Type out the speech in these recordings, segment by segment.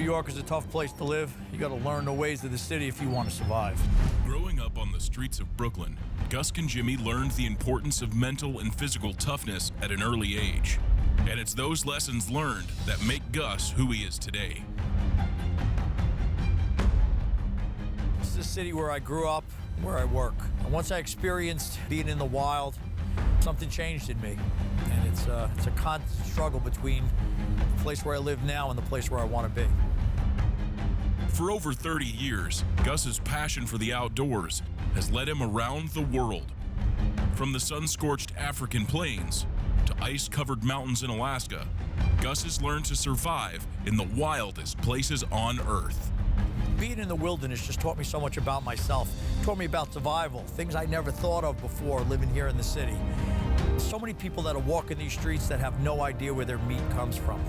York is a tough place to live. You got to learn the ways of the city if you want to survive. Growing up on the streets of Brooklyn, Gus Congemi learned the importance of mental and physical toughness at an early age. And it's those lessons learned that make Gus who he is today. This is a city where I grew up, where I work. And once I experienced being in the wild, something changed in me. And it's a constant struggle between the place where I live now and the place where I want to be. For over 30 years, Gus's passion for the outdoors has led him around the world. From the sun-scorched African plains to ice-covered mountains in Alaska, Gus has learned to survive in the wildest places on Earth. Being in the wilderness just taught me so much about myself, taught me about survival, things I never thought of before living here in the city. So many people that are walking these streets that have no idea where their meat comes from.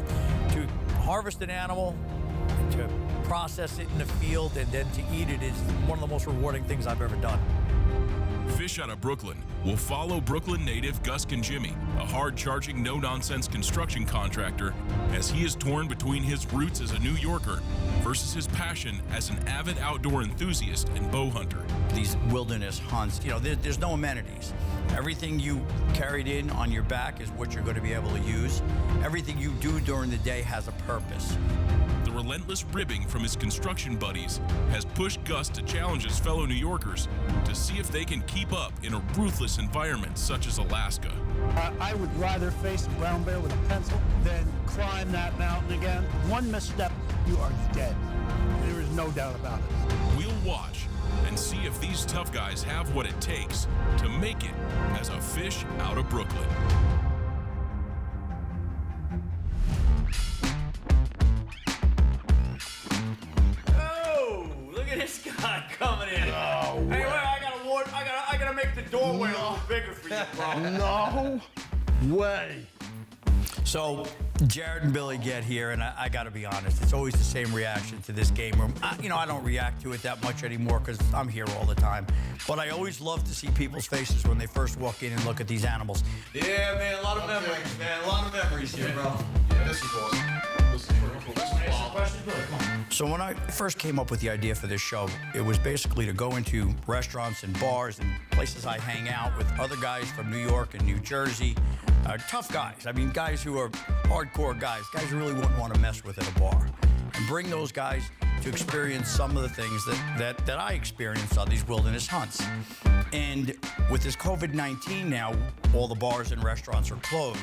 To harvest an animal, to process it in the field, and then to eat it is one of the most rewarding things I've ever done. Fish Outta Brooklyn will follow Brooklyn native Gus Congemi, a hard-charging, no-nonsense construction contractor, as he is torn between his roots as a New Yorker versus his passion as an avid outdoor enthusiast and bow hunter. These wilderness hunts, there's no amenities. Everything you carried in on your back is what you're going to be able to use. Everything you do during the day has a purpose. The relentless ribbing from his construction buddies has pushed Gus to challenge his fellow New Yorkers to see if they can keep up in a ruthless environment such as Alaska. I would rather face a brown bear with a pencil than climb that mountain again. One misstep, you are dead. There is no doubt about it. We'll watch and see if these tough guys have what it takes to make it as a fish out of Brooklyn. This guy coming in. No way. Hey, wait, I gotta make the doorway a little bigger for you, bro. No way. So Jared and Billy get here, and I got to be honest, it's always the same reaction to this game room. I don't react to it that much anymore because I'm here all the time. But I always love to see people's faces when they first walk in and look at these animals. Yeah, man, a lot of memories, man. A lot of memories here, bro. Yeah, this is awesome. This is pretty cool. This is wild. So when I first came up with the idea for this show, it was basically to go into restaurants and bars and places I hang out with other guys from New York and New Jersey. Tough guys. I mean, guys who are hardcore guys who really wouldn't want to mess with at a bar. And bring those guys to experience some of the things that I experienced on these wilderness hunts. And with this COVID-19 now, all the bars and restaurants are closed.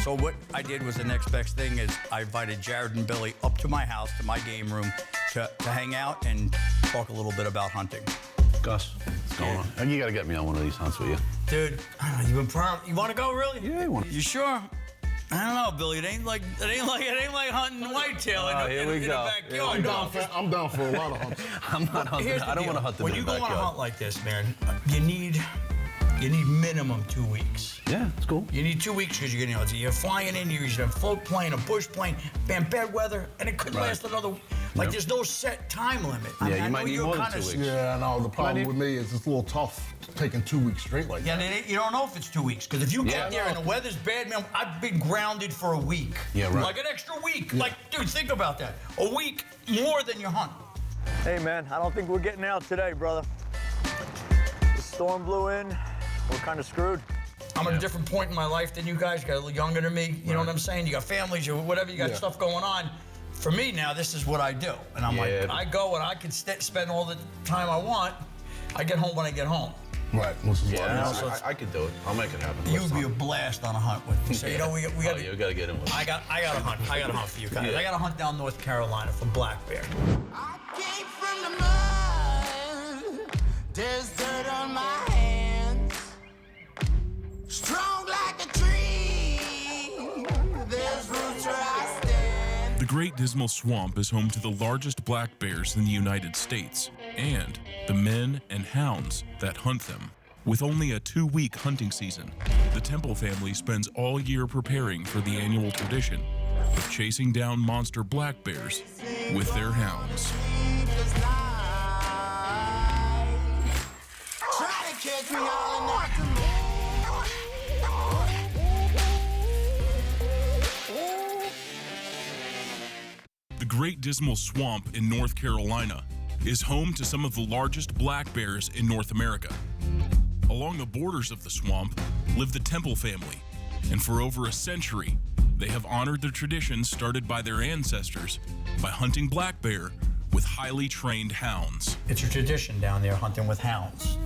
So what I did was the next best thing is I invited Jared and Billy up to my house, to my game room, to hang out and talk a little bit about hunting. Gus, what's going on? And you got to get me on one of these hunts with you. Dude, you want to go, really? Yeah, I want to. You sure? I don't know, Billy. It ain't like hunting whitetail in the backyard. I'm down for a lot of hunts. I'm not hunting. I don't want to hunt When you go on a hunt like this, man, you need minimum 2 weeks. Yeah, it's cool. You need 2 weeks because you're flying in, you're using a float plane, a bush plane, bad weather, and it could last another. There's no set time limit. You might need more than 2 weeks. Yeah, no, the problem with me is it's a little tough taking 2 weeks straight like that. Yeah, you don't know if it's 2 weeks, because if you get there and the weather's bad, man, I've been grounded for a week. Yeah, right. Like an extra week. Yeah. Dude, think about that. A week more than your hunt. Hey, man, I don't think we're getting out today, brother. The storm blew in. We're kind of screwed. I'm at a different point in my life than you guys. You got a little younger than me. You know what I'm saying? You got families, you whatever. You got stuff going on. For me now, this is what I do. And I'm like, I go and I can spend all the time I want. I get home when I get home. Right. I could do it. I'll make it happen. You'd be a blast on a hunt with me. So we got. You got to get in with me. I got a hunt. I got a hunt for you guys. I got a hunt down North Carolina for black bear. I came from the mud. There's dirt on my hands. Strong like a tree. There's roots where I stand. The Great Dismal Swamp is home to the largest black bears in the United States and the men and hounds that hunt them. With only a 2-week hunting season, the Temple family spends all year preparing for the annual tradition of chasing down monster black bears with their hounds. Try to catch me all in that. The Great Dismal Swamp in North Carolina is home to some of the largest black bears in North America. Along the borders of the swamp live the Temple family, and for over a century, they have honored the traditions started by their ancestors by hunting black bear with highly trained hounds. It's a tradition down there, hunting with hounds.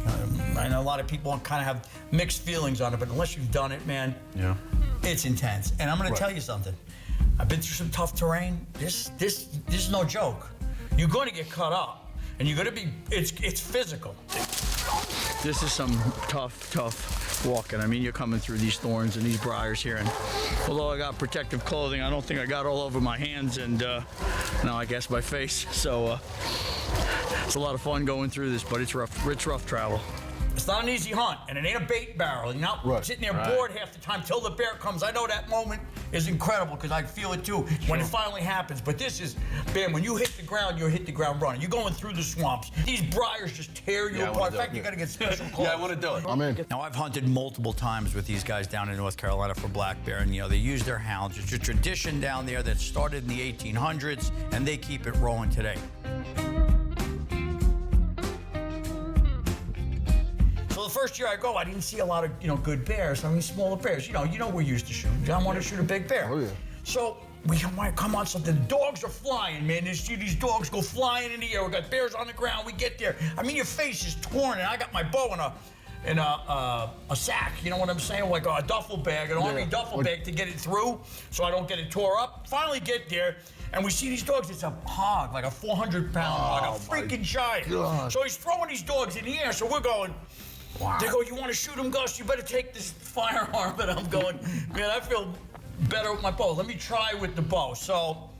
I know a lot of people kind of have mixed feelings on it, but unless you've done it, man, it's intense. And I'm going to tell you something. I've been through some tough terrain. This is no joke. You're going to get cut up, and you're going to be. It's physical. This is some tough walking. I mean, you're coming through these thorns and these briars here, and although I got protective clothing, I don't think I got all over my hands and now I guess my face. So it's a lot of fun going through this, but it's rough travel. It's not an easy hunt, and it ain't a bait barrel. You're not sitting there bored half the time till the bear comes. I know that moment is incredible because I feel it too when it finally happens. But this is, man, when you hit the ground, you hit the ground running. You're going through the swamps. These briars just tear you apart. In fact, you got to get special clothes. Yeah, I want to do it. I'm in. Now, I've hunted multiple times with these guys down in North Carolina for black bear, and they use their hounds. It's a tradition down there that started in the 1800s, and they keep it rolling today. So the first year I go, I didn't see a lot of good bears. I mean, smaller bears. We're used to shooting. John wanted to shoot a big bear. Oh yeah. So we might come on something. The dogs are flying, man. You see these dogs go flying in the air. We got bears on the ground. We get there. I mean, your face is torn, and I got my bow in a sack. You know what I'm saying? Like a duffel bag, an army duffel bag to get it through, so I don't get it tore up. Finally get there, and we see these dogs. It's a hog, like a 400-pound hog, a freaking giant. God. So he's throwing these dogs in the air. So we're going. Wow. They go, you want to shoot him, Gus? You better take this firearm. And I'm going, man, I feel better with my bow. Let me try with the bow. So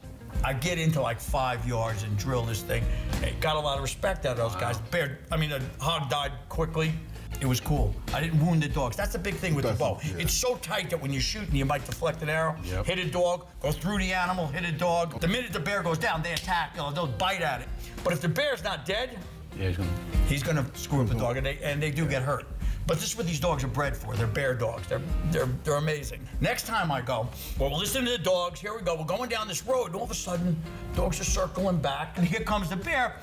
I get into like 5 yards and drill this thing. Hey, got a lot of respect out of those guys. The hog died quickly. It was cool. I didn't wound the dogs. That's the big thing with the bow. Yeah. It's so tight that when you're shooting, you might deflect an arrow, hit a dog, go through the animal, hit a dog. The minute the bear goes down, they attack. They'll bite at it. But if the bear's not dead, he's gonna screw up the dog, and they do get hurt. But this is what these dogs are bred for. They're bear dogs. They're amazing. Next time I go, well, we'll listen to the dogs. Here we go. We're going down this road, and all of a sudden, dogs are circling back, and here comes the bear.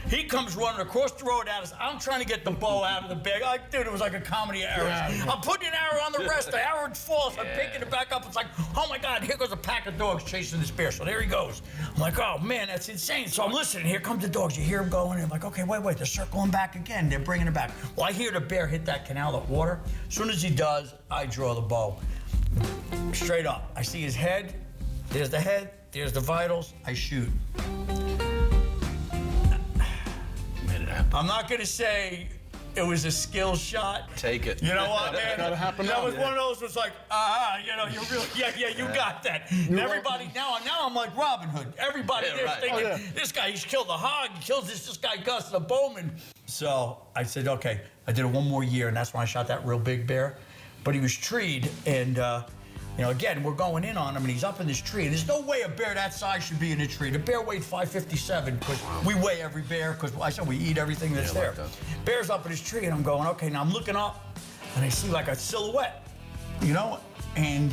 He comes running across the road at us. I'm trying to get the bow out of the bag. Dude, it was like a comedy of arrows. I'm putting an arrow on the rest. The arrow falls. I'm picking it back up. It's like, oh my God, here goes a pack of dogs chasing this bear. So there he goes. I'm like, oh man, that's insane. So I'm listening. Here comes the dogs. You hear them going. And I'm like, okay, wait. They're circling back again. They're bringing it back. Well, I hear the bear hit that canal of water. As soon as he does, I draw the bow. Straight up. I see his head. There's the head. There's the vitals. I shoot. I'm not going to say it was a skill shot. Take it. You know what, man? Gotta happen that now, was one of those was like, you're really, you got that. And everybody, now I'm like Robin Hood. Everybody there's thinking, this guy, he's killed a hog. He kills this guy, Gus, the bowman. So I said, okay. I did it one more year, and that's when I shot that real big bear. But he was treed, and again, we're going in on him, and he's up in this tree. And there's no way a bear that size should be in a tree. The bear weighed 557, because we weigh every bear, because I said we eat everything that's there. Bear's up in his tree, and I'm going, okay, now I'm looking up, and I see like a silhouette, and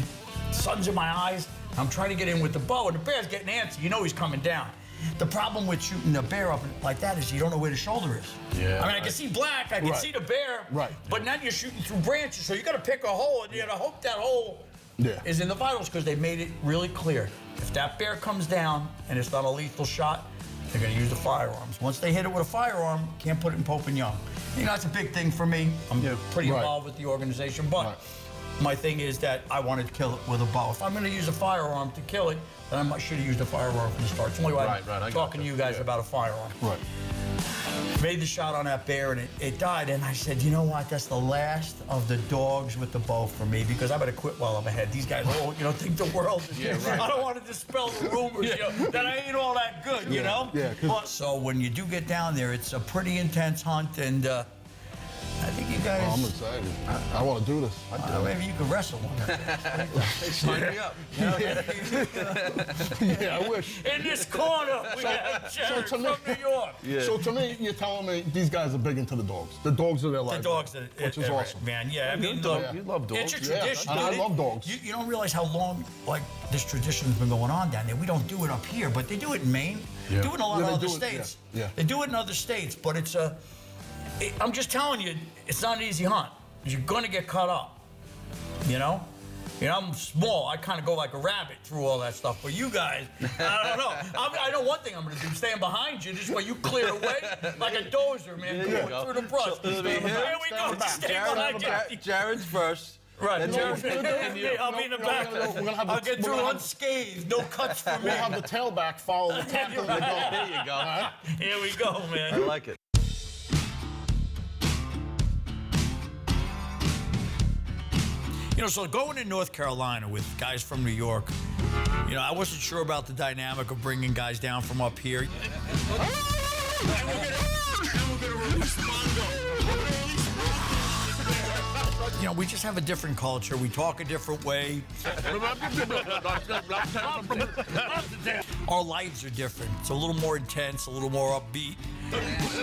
sun's in my eyes. I'm trying to get in with the bow, and the bear's getting antsy. He's coming down. The problem with shooting the bear up like that is you don't know where the shoulder is. Yeah. I mean, I can see black, I can see the bear, but now you're shooting through branches, so you got to pick a hole, and you got to hope that hole is in the vitals, because they made it really clear. If that bear comes down and it's not a lethal shot, they're going to use the firearms. Once they hit it with a firearm, can't put it in Pope and Young. That's a big thing for me. I'm pretty involved with the organization, but my thing is that I wanted to kill it with a bow. If I'm going to use a firearm to kill it, then I should have used a firearm from the start. It's the only way I'm talking to you guys about a firearm. Right. Made the shot on that bear, and it died. And I said, you know what? That's the last of the dogs with the bow for me, because I better quit while I'm ahead. These guys, think the world is. I don't want to dispel the rumors, that I ain't all that good, Yeah. So when you do get down there, it's a pretty intense hunt, and I think you guys? I'm excited. I want to do this. Maybe you could wrestle one. Sign me up. Yeah, I wish. In this corner, we have Jared from New York. Yeah. So to me, you're telling me these guys are big into the dogs. The dogs are their life. The dogs, which is awesome. man. Yeah, I mean, You love dogs. it's a Yeah, tradition. and I dude. love dogs. You don't realize how long, like, this tradition's been going on down there. We don't do it up here, but they do it in Maine. Yeah. They do it in a lot Yeah, of they other do it, states. yeah. They do it in other states, but I'm just telling you, it's not an easy hunt. You're gonna get cut up, you know? You know, I'm small. I kind of go like a rabbit through all that stuff. But you guys, I don't know. I know one thing I'm going to do: stand behind you, just while you clear away like a dozer, man, going through the brush. Here we go. Stand behind you. Jared's first. Right. Then Jared, you. I'll be in the back. We're gonna have I'll get through unscathed. No cuts for me. We'll have the tailback follow the tackle. There you go. Here we go, I man. like it. You know, so going in North Carolina with guys from New York, you know, I wasn't sure about the dynamic of bringing guys down from up here. You know, we just have a different culture. We talk a different way. Our lives are different. It's a little more intense, a little more upbeat.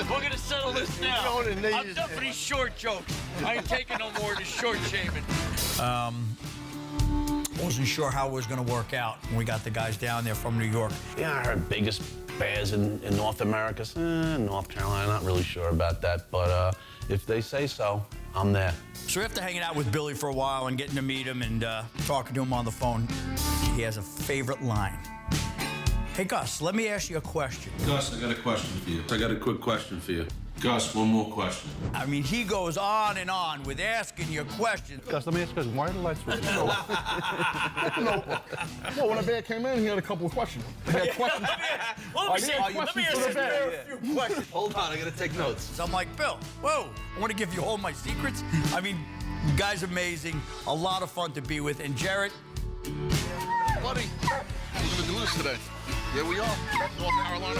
We're gonna settle this now. I'm done for these short jokes. I ain't taking no more of this short shaving. Wasn't sure how it was gonna work out when we got the guys down there from New York. Yeah, I heard biggest bears in North America. North Carolina, not really sure about that, but if they say so, I'm there. So after hanging out with Billy for a while and getting to meet him and talking to him on the phone, he has a favorite line. Hey, Gus, let me ask you a question. Gus, I got a question for you. I got a quick question for you. Gus, one more question. I mean, he goes on and on with asking you questions. Gus, let me ask you, why are the lights switching? Well, when a bear came in, he had a couple of questions. He had questions. Let me ask for the bear. you a few questions. Hold on, I gotta take notes. So I'm like, Bill, whoa, I want to give you all my secrets. I mean, you guys amazing, a lot of fun to be with. And Jarrett, Buddy, we're gonna do this today. Here we are, North Carolina.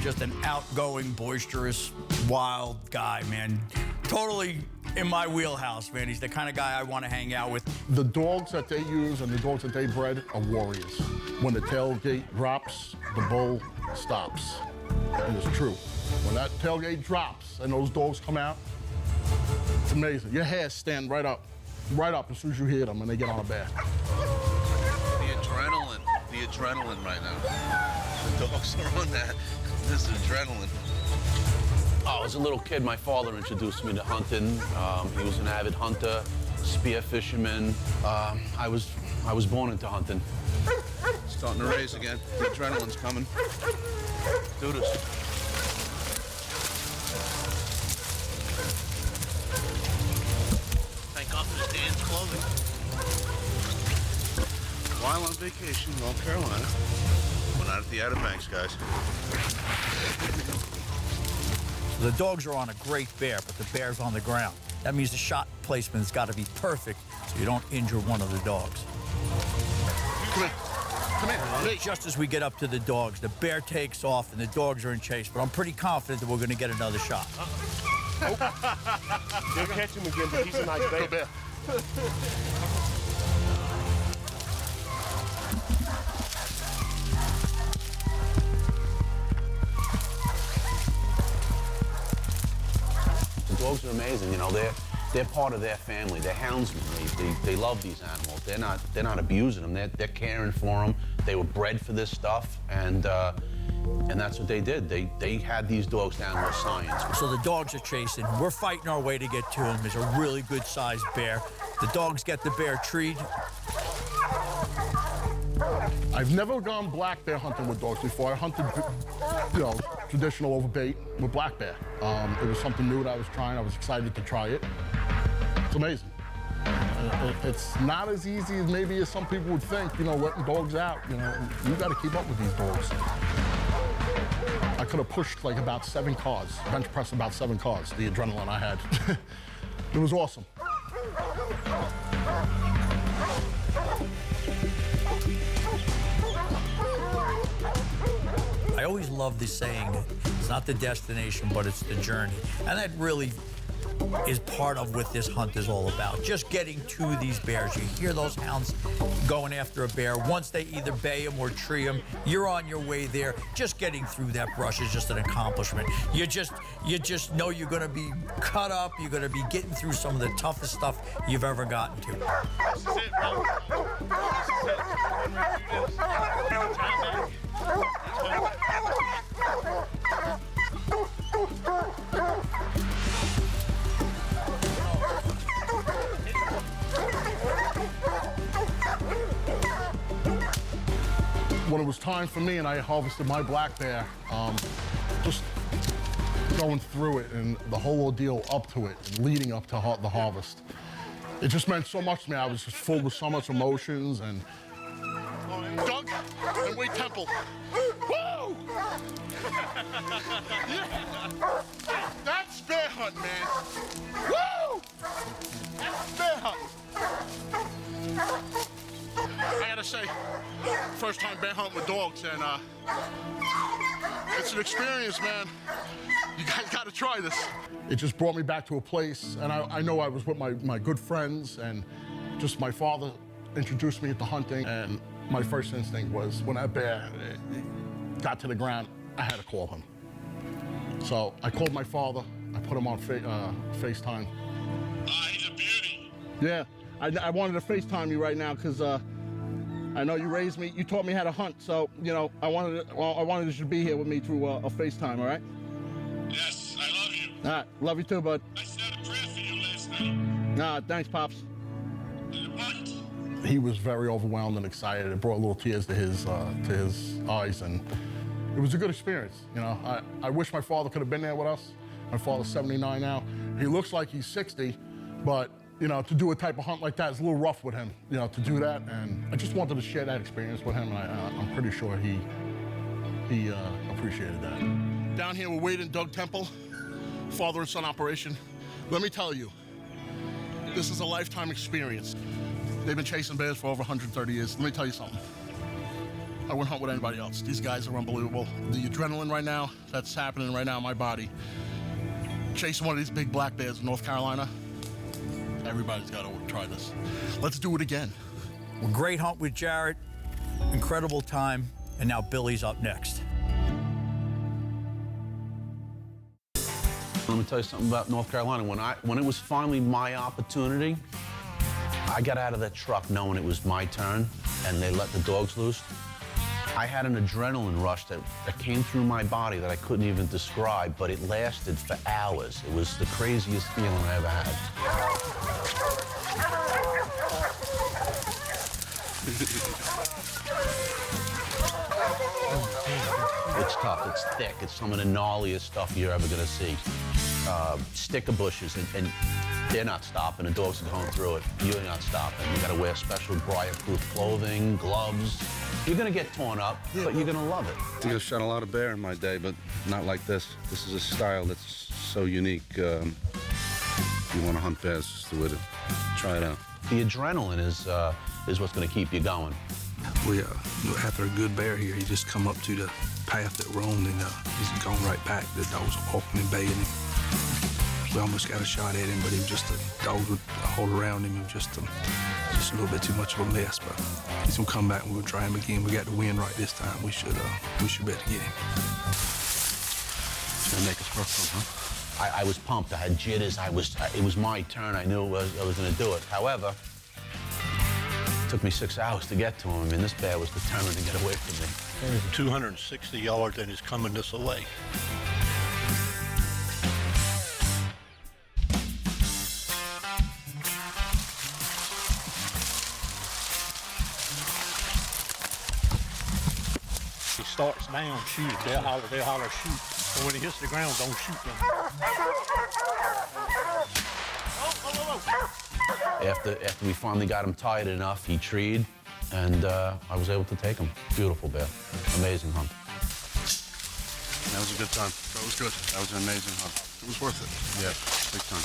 just an outgoing, boisterous, wild guy, man. Totally in my wheelhouse, man. He's the kind of guy I want to hang out with. The dogs that they use and the dogs that they bred are warriors. When the tailgate drops, the bull stops. And it's true. When that tailgate drops and those dogs come out, it's amazing. Your hairs stand right up as soon as you hear them and they get on a bear. The adrenaline right now. The dogs are on that. This adrenaline. Oh, as a little kid, my father introduced me to hunting. He was an avid hunter, spear fisherman. I was born into hunting. Starting to raise again. The adrenaline's coming. Do this. Thank God for this Dan's clothing. While on vacation in North Carolina, we're not at the Outer Banks, guys. The dogs are on a great bear, but the bear's on the ground. That means the shot placement's got to be perfect so you don't injure one of the dogs. Come here. Come here. Just as we get up to the dogs, the bear takes off and the dogs are in chase, but I'm pretty confident that we're going to get another shot. You'll catch him again, but he's a nice bear. Bear. The dogs are amazing, you know. They're part of their family. They're houndsmen. They love these animals. They're not abusing them. They're caring for them. They were bred for this stuff, and that's what they did. They had these dogs down with science. So the dogs are chasing. We're fighting our way to get to him. There's a really good-sized bear. The dogs get the bear treed. I've never gone black bear hunting with dogs before. I hunted, traditional over bait with black bear. It was something new that I was trying. I was excited to try it. It's amazing. It's not as easy as maybe as some people would think, letting dogs out. You got to keep up with these dogs. I could have pushed like about 7 cars, bench pressed about 7 cars, the adrenaline I had. It was awesome. I always love this saying, it's not the destination, but it's the journey. And that really is part of what this hunt is all about. Just getting to these bears. You hear those hounds going after a bear. Once they either bay them or tree them, you're on your way there. Just getting through that brush is just an accomplishment. You just know you're going to be cut up. You're going to be getting through some of the toughest stuff you've ever gotten to. This is it, bro. When it was time for me and I harvested my black bear, just going through it and the whole ordeal up to it and leading up to the harvest, it just meant so much to me. I was just full with so much emotions and... Doug and Wade Temple. Woo! Yeah. That's bear hunt, man. Woo! That's bear hunt. I gotta say, first time bear hunting with dogs, and it's an experience, man. You guys gotta try this. It just brought me back to a place, and I know I was with my good friends, and just my father introduced me to hunting, and my first instinct was when that bear got to the ground, I had to call him. So I called my father, I put him on FaceTime. He's a beauty. Yeah, I wanted to FaceTime you right now because I know you raised me, you taught me how to hunt, so, you know, I wanted you to be here with me through a FaceTime, all right? Yes, I love you. All right, love you too, bud. I said a prayer for you last night. Nah, thanks, Pops. What? He was very overwhelmed and excited. It brought little tears to his eyes, and it was a good experience. You know, I wish my father could have been there with us. My father's 79 now. He looks like he's 60, but you know, to do a type of hunt like that is a little rough with him. You know, to do that, and I just wanted to share that experience with him, and I'm pretty sure he appreciated that. Down here with Wade and Doug Temple, father and son operation. Let me tell you, this is a lifetime experience. They've been chasing bears for over 130 years. Let me tell you something. I wouldn't hunt with anybody else. These guys are unbelievable. The adrenaline right now, that's happening right now in my body. Chasing one of these big black bears in North Carolina, everybody's got to try this. Let's do it again. Well, great hunt with Jarrett, incredible time, and now Billy's up next. Let me tell you something about North Carolina. When it was finally my opportunity, I got out of that truck knowing it was my turn, and they let the dogs loose. I had an adrenaline rush that came through my body that I couldn't even describe, but it lasted for hours. It was the craziest feeling I ever had. It's tough, it's thick, it's some of the gnarliest stuff you're ever gonna see. Sticker bushes, and they're not stopping. The dogs are going through it. You're not stopping. You gotta wear special briar-proof clothing, gloves. You're gonna get torn up, but you're gonna love it. I think I've shot a lot of bear in my day, but not like this. This is a style that's so unique. You wanna hunt bears, just the way to try it out. The adrenaline is what's gonna keep you going. We, after a good bear here, he just come up to the path that we're on, and he's gone right back. The dogs were walking and baying him. We almost got a shot at him, but he was just the dogs would hold around him. It was just a little bit too much of a mess. But he's gonna come back and we'll try him again. We got the win right this time. We should be able to get him. It's gonna make us rough, huh? I was pumped. I had jitters. It was my turn. I knew I was gonna do it. However, it took me 6 hours to get to him. I mean, this bear was determined to get away from me. 260 yards and he's coming this way. He starts down, shoot. They'll holler, shoot. And when he hits the ground, don't shoot them. After we finally got him tired enough, he treed, and I was able to take him. Beautiful bear. Amazing hunt. That was a good time. That was good. That was an amazing hunt. It was worth it. Yeah, big time.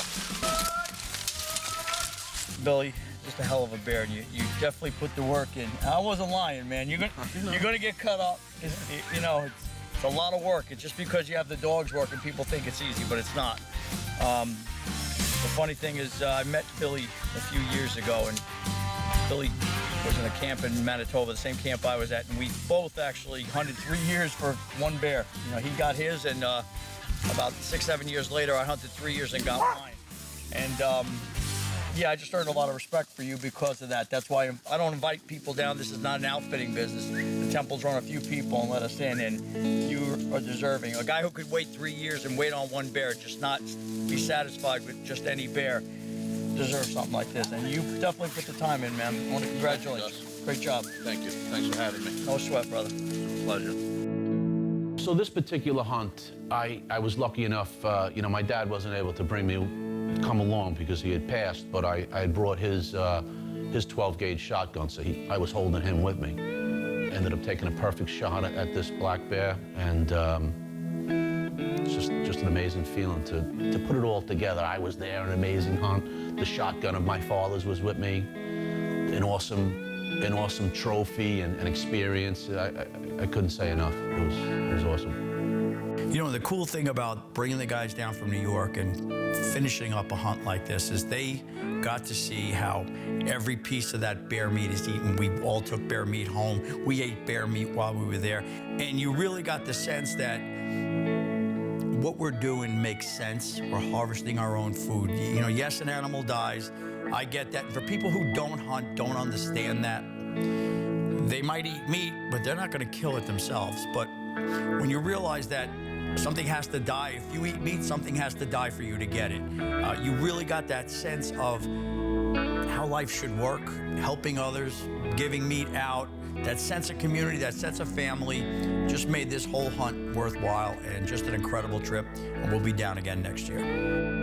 Billy, just a hell of a bear, and you definitely put the work in. I wasn't lying, man. You're gonna get cut up. You know, it's a lot of work. It's just because you have the dogs working, people think it's easy, but it's not. The funny thing is, I met Billy a few years ago, and Billy was in a camp in Manitoba, the same camp I was at, and we both actually hunted 3 years for one bear. You know, he got his, and about 6, 7 years later, I hunted 3 years and got mine. And yeah, I just earned a lot of respect for you because of that. That's why I don't invite people down. This is not an outfitting business. The temples run a few people and let us in, and you are deserving. A guy who could wait 3 years and wait on one bear, just not be satisfied with just any bear, deserves something like this. And you definitely put the time in, man. I want to congratulate you. Great job. Thank you. Thanks for having me. No sweat, brother. Pleasure. So this particular hunt, I was lucky enough, you know, my dad wasn't able to come along because he had passed, but I brought his 12-gauge shotgun, so I was holding him with me. Ended up taking a perfect shot at this black bear, and it's just an amazing feeling to put it all together. I was there, an amazing hunt. The shotgun of my father's was with me. An awesome trophy and experience. I couldn't say enough. It was awesome. You know, the cool thing about bringing the guys down from New York and finishing up a hunt like this is they got to see how every piece of that bear meat is eaten. We all took bear meat home. We ate bear meat while we were there. And you really got the sense that what we're doing makes sense. We're harvesting our own food. You know, yes, an animal dies. I get that. For people who don't hunt, don't understand that. They might eat meat, but they're not going to kill it themselves. But when you realize that something has to die, if you eat meat, something has to die for you to get it. You really got that sense of how life should work, helping others, giving meat out. That sense of community, that sense of family just made this whole hunt worthwhile and just an incredible trip. And we'll be down again next year.